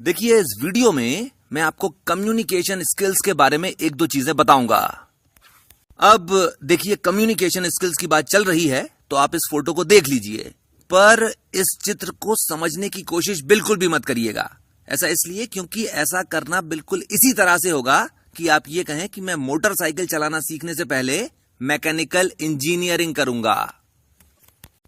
देखिए, इस वीडियो में मैं आपको कम्युनिकेशन स्किल्स के बारे में एक दो चीजें बताऊंगा। अब देखिए, कम्युनिकेशन स्किल्स की बात चल रही है तो आप इस फोटो को देख लीजिए, पर इस चित्र को समझने की कोशिश बिल्कुल भी मत करिएगा। ऐसा इसलिए क्योंकि ऐसा करना बिल्कुल इसी तरह से होगा कि आप ये कहें कि मैं मोटरसाइकिल चलाना सीखने से पहले मैकेनिकल इंजीनियरिंग करूंगा।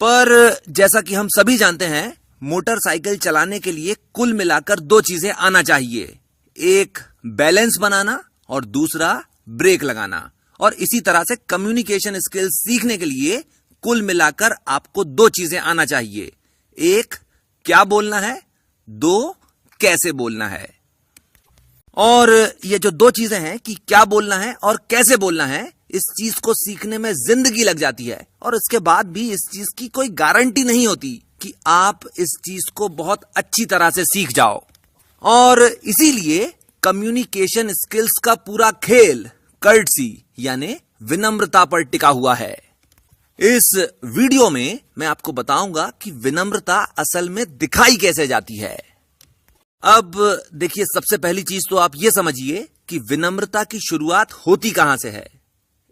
पर जैसा कि हम सभी जानते हैं, मोटरसाइकिल चलाने के लिए कुल मिलाकर दो चीजें आना चाहिए, एक बैलेंस बनाना और दूसरा ब्रेक लगाना। और इसी तरह से कम्युनिकेशन स्किल्स सीखने के लिए कुल मिलाकर आपको दो चीजें आना चाहिए, एक क्या बोलना है, दो कैसे बोलना है। और ये जो दो चीजें हैं कि क्या बोलना है और कैसे बोलना है, इस चीज को सीखने में जिंदगी लग जाती है और इसके बाद भी इस चीज की कोई गारंटी नहीं होती कि आप इस चीज को बहुत अच्छी तरह से सीख जाओ। और इसीलिए कम्युनिकेशन स्किल्स का पूरा खेल कर्टसी यानी विनम्रता पर टिका हुआ है। इस वीडियो में मैं आपको बताऊंगा कि विनम्रता असल में दिखाई कैसे जाती है। अब देखिए, सबसे पहली चीज तो आप ये समझिए कि विनम्रता की शुरुआत होती कहां से है।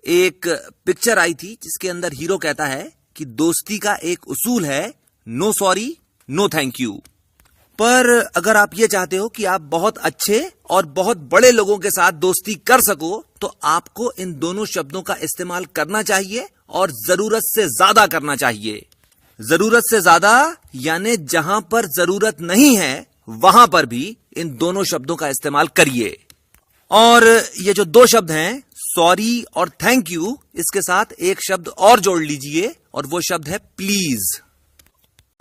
एक पिक्चर आई थी जिसके अंदर हीरो कहता है कि दोस्ती का एक उसूल है, no sorry no thank you. पर अगर आप ये चाहते हो कि आप बहुत अच्छे और बहुत बड़े लोगों के साथ दोस्ती कर सको, तो आपको इन दोनों शब्दों का इस्तेमाल करना चाहिए और जरूरत से ज्यादा करना चाहिए। जरूरत से ज्यादा यानी जहां पर जरूरत नहीं है वहां पर भी इन दोनों शब्दों का इस्तेमाल करिए। और ये जो दो शब्द हैं, सॉरी और थैंक यू, इसके साथ एक शब्द और जोड़ लीजिए और वो शब्द है प्लीज।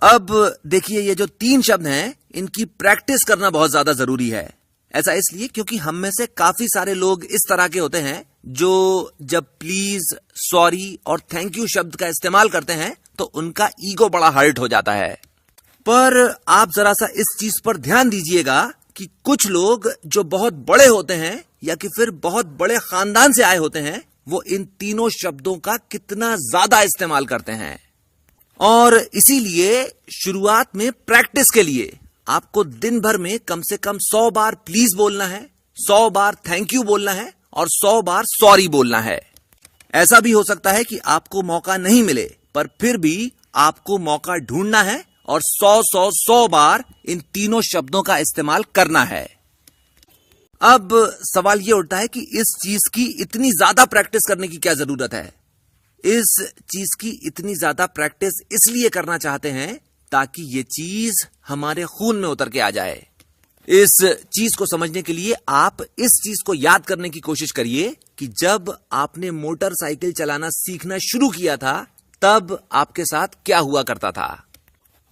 अब देखिए, ये जो तीन शब्द हैं, इनकी प्रैक्टिस करना बहुत ज्यादा जरूरी है। ऐसा इसलिए क्योंकि हम में से काफी सारे लोग इस तरह के होते हैं जो जब प्लीज, सॉरी और थैंक यू शब्द का इस्तेमाल करते हैं तो उनका ईगो बड़ा हर्ट हो जाता है। पर आप जरा सा इस चीज पर ध्यान दीजिएगा कि कुछ लोग जो बहुत बड़े होते हैं या कि फिर बहुत बड़े खानदान से आए होते हैं, वो इन तीनों शब्दों का कितना ज्यादा इस्तेमाल करते हैं। और इसीलिए शुरुआत में प्रैक्टिस के लिए आपको दिन भर में कम से कम 100 बार प्लीज बोलना है, 100 बार थैंक यू बोलना है और 100 बार सॉरी बोलना है। ऐसा भी हो सकता है कि आपको मौका नहीं मिले, पर फिर भी आपको मौका ढूंढना है और 100 बार इन तीनों शब्दों का इस्तेमाल करना है। अब सवाल यह उठता है कि इस चीज की इतनी ज्यादा प्रैक्टिस करने की क्या जरूरत है। इस चीज की इतनी ज्यादा प्रैक्टिस इसलिए करना चाहते हैं ताकि ये चीज हमारे खून में उतर के आ जाए। इस चीज को समझने के लिए आप इस चीज को याद करने की कोशिश करिए कि जब आपने मोटरसाइकिल चलाना सीखना शुरू किया था, तब आपके साथ क्या हुआ करता था।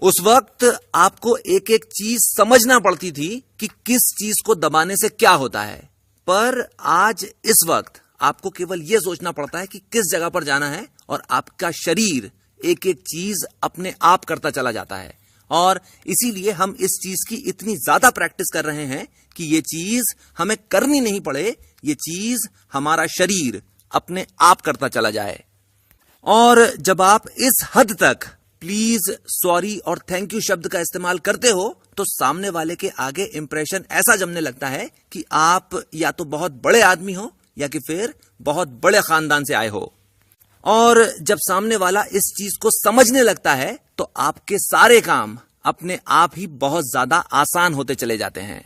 उस वक्त आपको एक एक चीज समझना पड़ती थी कि किस चीज को दबाने से क्या होता है। पर आज इस वक्त आपको केवल यह सोचना पड़ता है कि किस जगह पर जाना है और आपका शरीर एक एक चीज अपने आप करता चला जाता है। और इसीलिए हम इस चीज की इतनी ज्यादा प्रैक्टिस कर रहे हैं कि ये चीज हमें करनी नहीं पड़े, ये चीज हमारा शरीर अपने आप करता चला जाए। और जब आप इस हद तक प्लीज, सॉरी और थैंक यू शब्द का इस्तेमाल करते हो तो सामने वाले के आगे इंप्रेशन ऐसा जमने लगता है कि आप या तो बहुत बड़े आदमी हो या कि फिर बहुत बड़े खानदान से आए हो। और जब सामने वाला इस चीज को समझने लगता है तो आपके सारे काम अपने आप ही बहुत ज्यादा आसान होते चले जाते हैं।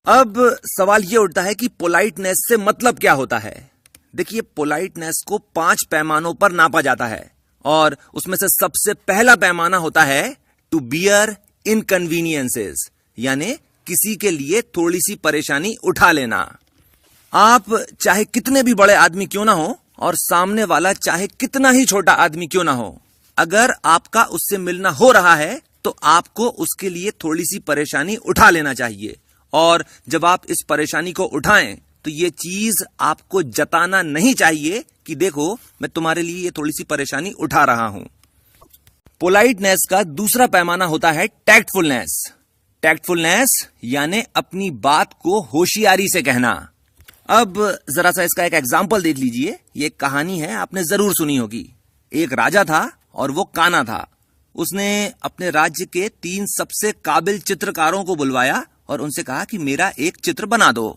अब सवाल यह उठता है कि पोलाइटनेस से मतलब क्या होता है। देखिए, पोलाइटनेस को 5 पैमानों पर नापा जाता है और उसमें से सबसे पहला पैमाना होता है टू बियर इनकन्वीनियंसेस, यानी किसी के लिए थोड़ी सी परेशानी उठा लेना। आप चाहे कितने भी बड़े आदमी क्यों ना हो और सामने वाला चाहे कितना ही छोटा आदमी क्यों ना हो, अगर आपका उससे मिलना हो रहा है तो आपको उसके लिए थोड़ी सी परेशानी उठा लेना चाहिए। और जब आप इस परेशानी को उठाएं तो ये चीज आपको जताना नहीं चाहिए कि देखो, मैं तुम्हारे लिए ये थोड़ी सी परेशानी उठा रहा हूं। पोलाइटनेस का दूसरा पैमाना होता है टैक्टफुलनेस। टैक्टफुलनेस यानी अपनी बात को होशियारी से कहना। अब जरा सा इसका एक एग्जाम्पल देख लीजिए। ये कहानी है, आपने जरूर सुनी होगी। एक राजा था और वो काना था। उसने अपने राज्य के 3 सबसे काबिल चित्रकारों को बुलवाया और उनसे कहा कि मेरा एक चित्र बना दो।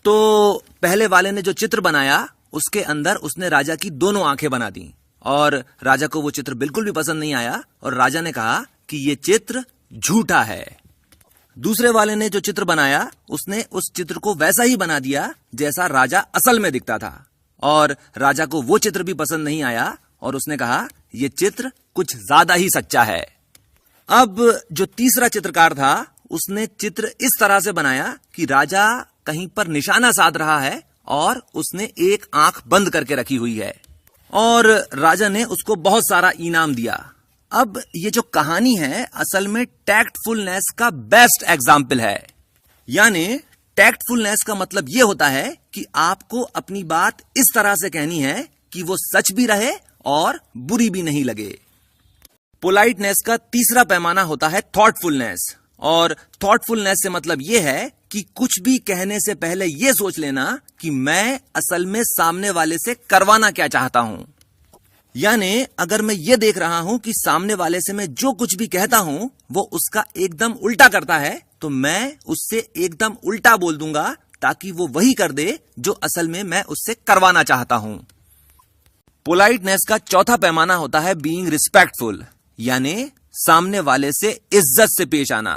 तो पहले वाले ने जो चित्र बनाया उसके अंदर उसने राजा की दोनों आंखें बना दी और राजा को वो चित्र बिल्कुल भी पसंद नहीं आया और राजा ने कहा कि ये चित्र झूठा है। दूसरे वाले ने जो चित्र बनाया उसने उस चित्र को वैसा ही बना दिया जैसा राजा असल में दिखता था और राजा को वो चित्र भी पसंद नहीं आया और उसने कहा ये चित्र कुछ ज्यादा ही सच्चा है। अब जो तीसरा चित्रकार था उसने चित्र इस तरह से बनाया कि राजा कहीं पर निशाना साध रहा है और उसने एक आंख बंद करके रखी हुई है और राजा ने उसको बहुत सारा इनाम दिया। अब ये जो कहानी है असल में टैक्टफुलनेस का बेस्ट एग्जाम्पल है। यानी टैक्टफुलनेस का मतलब ये होता है कि आपको अपनी बात इस तरह से कहनी है कि वो सच भी रहे और बुरी भी नहीं लगे। पोलाइटनेस का तीसरा पैमाना होता है थॉटफुलनेस और थॉटफुलनेस से मतलब ये है कि कुछ भी कहने से पहले ये सोच लेना कि मैं असल में सामने वाले से करवाना क्या चाहता हूं। यानी अगर मैं ये देख रहा हूं कि सामने वाले से मैं जो कुछ भी कहता हूं वो उसका एकदम उल्टा करता है तो मैं उससे एकदम उल्टा बोल दूंगा ताकि वो वही कर दे जो असल में मैं उससे करवाना चाहता हूं। पोलाइटनेस का चौथा पैमाना होता है बीइंग रिस्पेक्टफुल, यानी सामने वाले से इज्जत से पेश आना।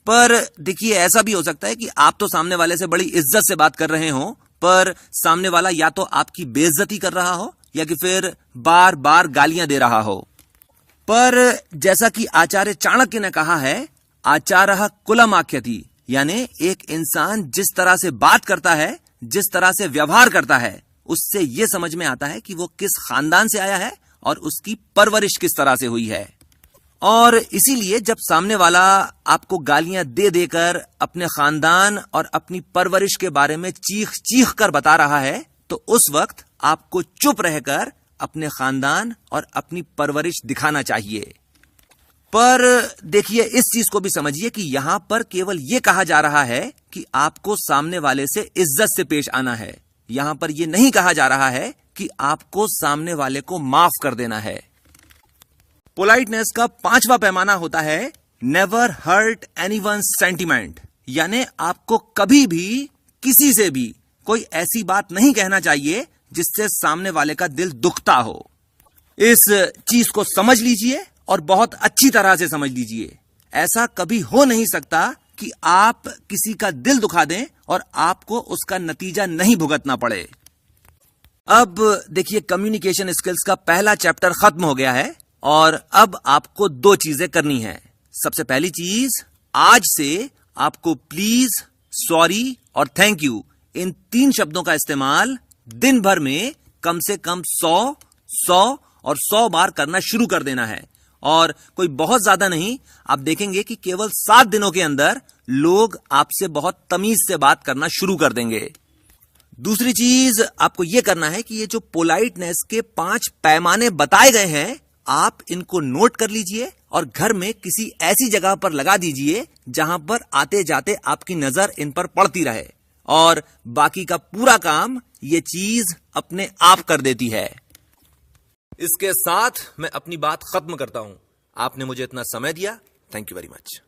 पर देखिए ऐसा भी हो सकता है कि आप तो सामने वाले से बड़ी इज्जत से बात कर रहे हो पर सामने वाला या तो आपकी बेइज्जती कर रहा हो या कि फिर बार बार गालियां दे रहा हो। पर जैसा कि आचार्य चाणक्य ने कहा है आचारः कुलम् आख्यति, यानी एक इंसान जिस तरह से बात करता है, जिस तरह से व्यवहार करता है, उससे यह समझ में आता है कि वो किस खानदान से आया है और उसकी परवरिश किस तरह से हुई है। और इसीलिए जब सामने वाला आपको गालियां दे देकर अपने खानदान और अपनी परवरिश के बारे में चीख चीख कर बता रहा है तो उस वक्त आपको चुप रहकर अपने खानदान और अपनी परवरिश दिखाना चाहिए। पर देखिए इस चीज को भी समझिए कि यहां पर केवल यह कहा जा रहा है कि आपको सामने वाले से इज्जत से पेश आना है। यहां पर यह नहीं कहा जा रहा है कि आपको सामने वाले को माफ कर देना है। पोलाइटनेस का 5वां पैमाना होता है नेवर हर्ट एनीवन्स सेंटिमेंट, यानी आपको कभी भी किसी से भी कोई ऐसी बात नहीं कहना चाहिए जिससे सामने वाले का दिल दुखता हो। इस चीज को समझ लीजिए और बहुत अच्छी तरह से समझ लीजिए। ऐसा कभी हो नहीं सकता कि आप किसी का दिल दुखा दें और आपको उसका नतीजा नहीं भुगतना पड़े। अब देखिए कम्युनिकेशन स्किल्स का पहला चैप्टर खत्म हो गया है और अब आपको 2 चीजें करनी है। सबसे पहली चीज, आज से आपको प्लीज, सॉरी और थैंक यू इन 3 शब्दों का इस्तेमाल दिन भर में कम से कम 100 और 100 बार करना शुरू कर देना है। और कोई बहुत ज्यादा नहीं, आप देखेंगे कि केवल 7 दिनों के अंदर लोग आपसे बहुत तमीज से बात करना शुरू कर देंगे। दूसरी चीज आपको यह करना है कि ये जो पोलाइटनेस के 5 पैमाने बताए गए हैं आप इनको नोट कर लीजिए और घर में किसी ऐसी जगह पर लगा दीजिए जहां पर आते जाते आपकी नजर इन पर पड़ती रहे और बाकी का पूरा काम ये चीज अपने आप कर देती है। इसके साथ मैं अपनी बात खत्म करता हूं। आपने मुझे इतना समय दिया, थैंक यू वेरी मच।